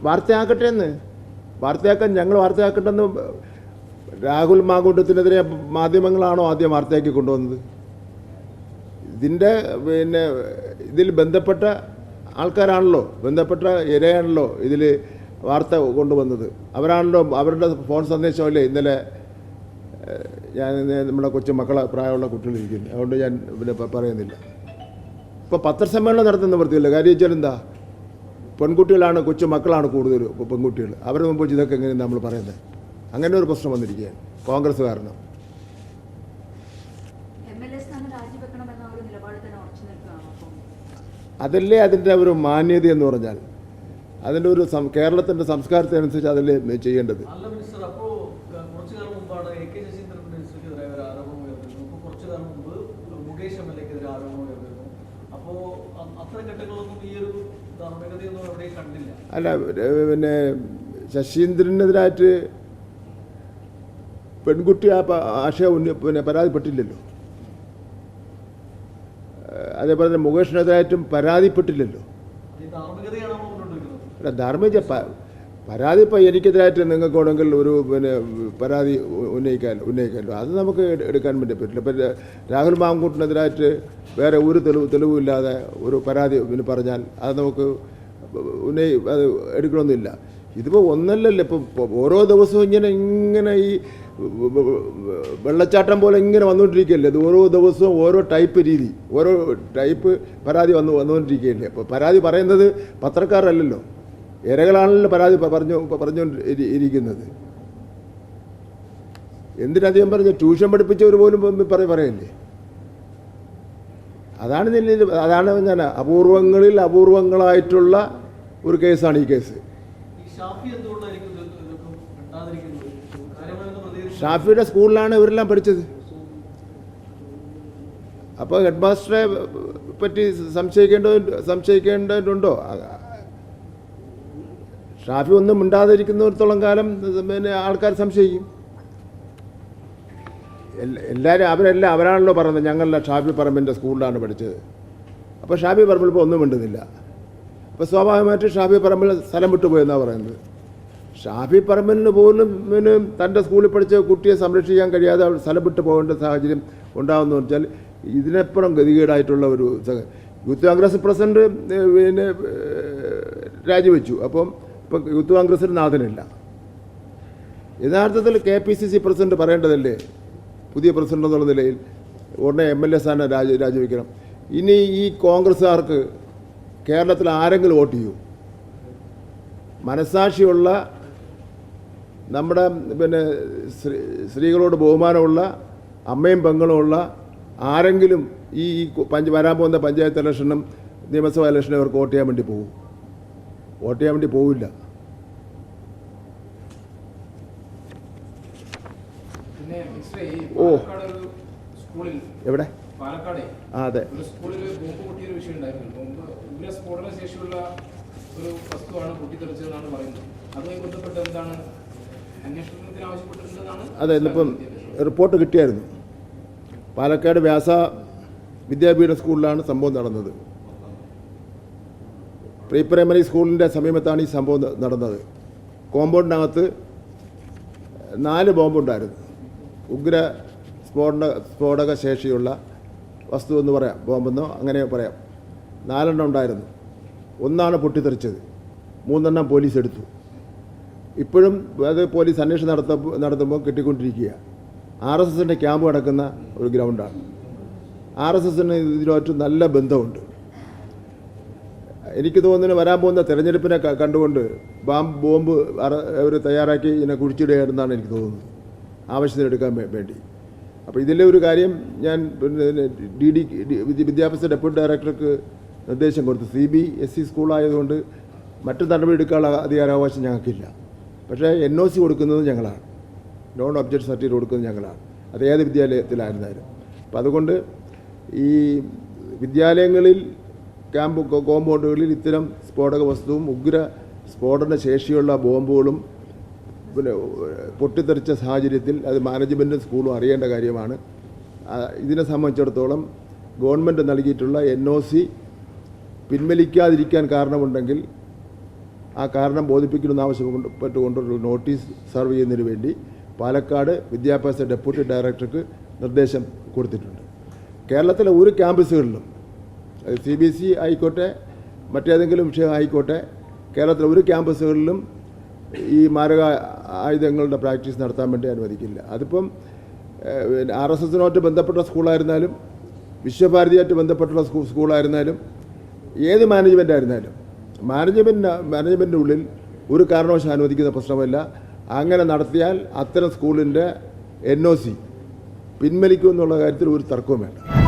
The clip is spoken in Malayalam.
വാർത്തയാക്കട്ടെ എന്ന്. വാർത്തയാക്കാൻ ഞങ്ങൾ വാർത്തയാക്കട്ടെന്ന് രാഹുൽ മാങ്കൂട്ടത്തിനെതിരെ മാധ്യമങ്ങളാണോ ആദ്യം വാർത്തയാക്കി കൊണ്ടുവന്നത്? ഇതിൻ്റെ ഇതിൽ ബന്ധപ്പെട്ട ആൾക്കാരാണല്ലോ, ബന്ധപ്പെട്ട ഇരയാണല്ലോ ഇതിൽ വാർത്ത കൊണ്ടുവന്നത്. അവരാണല്ലോ, അവരുടെ ഫോൺ സന്ദേശമല്ലേ ഇന്നലെ ഞാൻ നമ്മുടെ കൊച്ചു മക്കളെ പ്രായമുള്ള കുട്ടികളിരിക്കുന്നു. അതുകൊണ്ട് ഞാൻ പറയുന്നില്ല. ഇപ്പോൾ പത്രസമ്മേളനം നടത്തുന്ന വൃത്തിയില്ല. കാര്യം വെച്ചാൽ എന്താ, പെൺകുട്ടികളാണ്, കൊച്ചു മക്കളാണ് കൂടുതൽ പെൺകുട്ടികൾ. അവരുടെ മുമ്പ് ഇതൊക്കെ എങ്ങനെയാണ് നമ്മൾ പറയുന്നത്? അങ്ങനെ ഒരു പ്രശ്നം വന്നിരിക്കുകയാണ് കോൺഗ്രസ് കാരണം. അതല്ലേ അതിൻ്റെ ഒരു മാന്യത എന്ന് പറഞ്ഞാൽ, അതിൻ്റെ ഒരു കേരളത്തിൻ്റെ സംസ്കാരത്തിനനുസരിച്ച് അതല്ലേ ചെയ്യേണ്ടത്. അല്ല, ശശീന്ദ്രനെതിരായിട്ട് പെൺകുട്ടി പരാതിപ്പെട്ടില്ലല്ലോ. അതേപോലെ തന്നെ മുകേഷിനെതിരായിട്ടും പരാതിപ്പെട്ടില്ലല്ലോ. അല്ല, ധാർമ്മിക പരാതി ഇപ്പോൾ എനിക്കെതിരായിട്ട് നിങ്ങൾക്കോണെങ്കിൽ ഒരു പരാതി ഉന്നയിക്കാമല്ലോ. അത് നമുക്ക് എടുക്കാൻ പറ്റില്ല. ഇപ്പം രാഹുൽ മാങ്കൂട്ടിനെതിരായിട്ട് വേറെ ഒരു തെളിവില്ലാതെ ഒരു പരാതി പറഞ്ഞാൽ അത് നമുക്ക് അത് എടുക്കണമെന്നില്ല. ഇതിപ്പോൾ ഒന്നല്ലല്ലോ, ഇപ്പം ഓരോ ദിവസവും ഇങ്ങനെ ഈ വെള്ളച്ചാട്ടം പോലെ ഇങ്ങനെ വന്നുകൊണ്ടിരിക്കുകയല്ലേ. ഇത് ഓരോ ദിവസവും ഓരോ ടൈപ്പ് രീതി, ഓരോ ടൈപ്പ് പരാതി വന്നുകൊണ്ടിരിക്കുകയല്ലേ. അപ്പോൾ പരാതി പറയുന്നത് പത്രക്കാരല്ലല്ലോ, ഇരകളാണല്ലോ പരാതി പറഞ്ഞുകൊണ്ടിരിക്കുന്നത്. എന്തിനധികം പറഞ്ഞ ട്യൂഷൻ പഠിപ്പിച്ചവർ പോലും പറയല്ലേ. അതാണ് ഞാൻ അപൂർവങ്ങളായിട്ടുള്ള ഒരു കേസാണ് ഈ കേസ്. ഷാഫിയുടെ സ്കൂളിലാണ് ഇവരെല്ലാം പഠിച്ചത്. അപ്പോൾ ഹെഡ് മാസ്റ്ററെ പറ്റി സംശയിക്കേണ്ടതുണ്ടോ? ഷാഫി ഒന്നും മിണ്ടാതിരിക്കുന്നിടത്തോളം കാലം ആൾക്കാർ സംശയിക്കും. അവരാണല്ലോ പറഞ്ഞത് ഞങ്ങളുടെ ഷാഫി പറമ്പിൻ്റെ സ്കൂളിലാണ് പഠിച്ചത്. അപ്പോൾ ഷാഫി പറമ്പിൽ ഇപ്പോൾ ഒന്നും മിണ്ടുന്നില്ല. അപ്പോൾ സ്വാഭാവികമായിട്ട് ഷാഫി പറമ്പിൽ സ്ഥലം വിട്ടുപോയെന്നാണ് പറയുന്നത്. ഷാഫി പറമ്പിലിന് പോലും തൻ്റെ സ്കൂളിൽ പഠിച്ച കുട്ടിയെ സംരക്ഷിക്കാൻ കഴിയാതെ സ്ഥലം വിട്ടു പോകേണ്ട സാഹചര്യം ഉണ്ടാകുമെന്ന് വെച്ചാൽ ഇതിനപ്പുറം ഗതികേടായിട്ടുള്ള ഒരു യൂത്ത് കോൺഗ്രസ് പ്രസിഡന്റ് രാജിവെച്ചു. അപ്പം ഇപ്പം യൂത്ത് കോൺഗ്രസിന് നാഥനില്ല. യഥാർത്ഥത്തിൽ KPCC പ്രസിഡന്റ് പറയേണ്ടതല്ലേ, പുതിയ പ്രസിഡന്റ് എന്നുള്ള നിലയിൽ ഉടനെ MLA സ്ഥാനം രാജിവെക്കണം. ഇനി ഈ കോൺഗ്രസ്സുകാർക്ക് കേരളത്തിൽ ആരെങ്കിലും വോട്ട് ചെയ്യൂ? മനസാക്ഷിയുള്ള, നമ്മുടെ സ്ത്രീകളോട് ബഹുമാനമുള്ള, അമ്മയും പെങ്ങളുമുള്ള ആരെങ്കിലും ഈ വരാൻ പോകുന്ന പഞ്ചായത്ത് ഇലക്ഷനും നിയമസഭാ ഇലക്ഷനും അവർക്ക് വോട്ട് ചെയ്യാൻ വേണ്ടി പോകും? വോട്ട് ചെയ്യാൻ വേണ്ടി പോവില്ല. എവിടെ? അതെ, അതെ. ഇന്നിപ്പം റിപ്പോർട്ട് കിട്ടിയായിരുന്നു. പാലക്കാട് വ്യാസ വിദ്യാപീഠ സ്കൂളിലാണ് സംഭവം നടന്നത്. പ്രീ പ്രൈമറി സ്കൂളിൻ്റെ സമീപത്താണ് ഈ സംഭവം നടന്നത്. കോമ്പൗണ്ടിനകത്ത് 4 ബോംബുണ്ടായിരുന്നു. ഉഗ്ര സ്ഫോടക ശേഷിയുള്ള വസ്തു എന്ന് പറയാം, ബോംബെന്നോ അങ്ങനെ പറയാം. 4 എണ്ണം ഉണ്ടായിരുന്നു. 1 പൊട്ടിത്തെറിച്ചത്, 3 എണ്ണം പോലീസ് എടുത്തു. ഇപ്പോഴും അത് പോലീസ് അന്വേഷണം നടത്തുമ്പോൾ കിട്ടിക്കൊണ്ടിരിക്കുക. RSSൻ്റെ ക്യാമ്പ് നടക്കുന്ന ഒരു ഗ്രൗണ്ടാണ്. RSSന് ഇതിനോട്ട് നല്ല ബന്ധമുണ്ട്. എനിക്ക് തോന്നുന്നു വരാൻ പോകുന്ന തെരഞ്ഞെടുപ്പിനെ കണ്ടുകൊണ്ട് ബോംബ് അവർ തയ്യാറാക്കി ഇതിനെ കുഴിച്ചിടുകയാണെന്നാണ് എനിക്ക് തോന്നുന്നത്, ആവശ്യത്തിനെടുക്കാൻ വേണ്ടി. അപ്പോൾ ഇതിലെ ഒരു കാര്യം ഞാൻ വിദ്യാഭ്യാസ ഡെപ്യൂട്ടി ഡയറക്ടർക്ക് നിർദ്ദേശം കൊടുത്തു. CBSE സ്കൂളായതുകൊണ്ട് മറ്റു നടപടി എടുക്കാനുള്ള അധികാരാവകാശം ഞങ്ങൾക്കില്ല. പക്ഷേ NOC കൊടുക്കുന്നത് ഞങ്ങളാണ്, നോൺ ഒബ്ജക്റ്റ് സർട്ടിഫിക്കറ്റ് കൊടുക്കുന്നത് ഞങ്ങളാണ്. അത് ഏത് വിദ്യാലയത്തിലായിരുന്നാലും. അപ്പോൾ അതുകൊണ്ട് ഈ വിദ്യാലയങ്ങളിൽ കോമ്പൗണ്ടുകളിൽ ഇത്തരം സ്ഫോടക വസ്തുവും ഉഗ്ര സ്ഫോടന ശേഷിയുള്ള ബോംബുകളും പൊട്ടിത്തെറിച്ച സാഹചര്യത്തിൽ അത് മാനേജ്മെൻറ്റും സ്കൂളും അറിയേണ്ട കാര്യമാണ്. ഇതിനെ സംബന്ധിച്ചിടത്തോളം ഗവൺമെൻറ് നൽകിയിട്ടുള്ള NOC പിൻവലിക്കാതിരിക്കാൻ കാരണമുണ്ടെങ്കിൽ ആ കാരണം ബോധിപ്പിക്കണമെന്ന് ആവശ്യപ്പെട്ടുകൊണ്ടൊരു നോട്ടീസ് സർവ് ചെയ്യുന്നതിന് വേണ്ടി പാലക്കാട് വിദ്യാഭ്യാസ ഡെപ്യൂട്ടി ഡയറക്ടർക്ക് നിർദ്ദേശം കൊടുത്തിട്ടുണ്ട്. കേരളത്തിലെ ഒരു ക്യാമ്പസുകളിലും CBSE ആയിക്കോട്ടെ മറ്റേതെങ്കിലും വിഷയം ആയിക്കോട്ടെ കേരളത്തിലെ ഒരു ക്യാമ്പസുകളിലും ഈ മാരക ആയുധങ്ങളുടെ പ്രാക്ടീസ് നടത്താൻ വേണ്ടി അനുവദിക്കില്ല. അതിപ്പം RSSനുമായിട്ട് ബന്ധപ്പെട്ട സ്കൂളായിരുന്നാലും വിശ്വഭാരതിയായിട്ട് ബന്ധപ്പെട്ടുള്ള സ്കൂളായിരുന്നാലും ഏത് മാനേജ്മെൻ്റ് ആയിരുന്നാലും മാനേജ്മെൻറ്റിൻ്റെ ഉള്ളിൽ ഒരു കാരണവശാലും അനുവദിക്കുന്ന പ്രശ്നമല്ല. അങ്ങനെ നടത്തിയാൽ അത്തരം സ്കൂളിൻ്റെ NOC പിൻവലിക്കുമെന്നുള്ള കാര്യത്തിൽ ഒരു തർക്കവും വേണ്ട.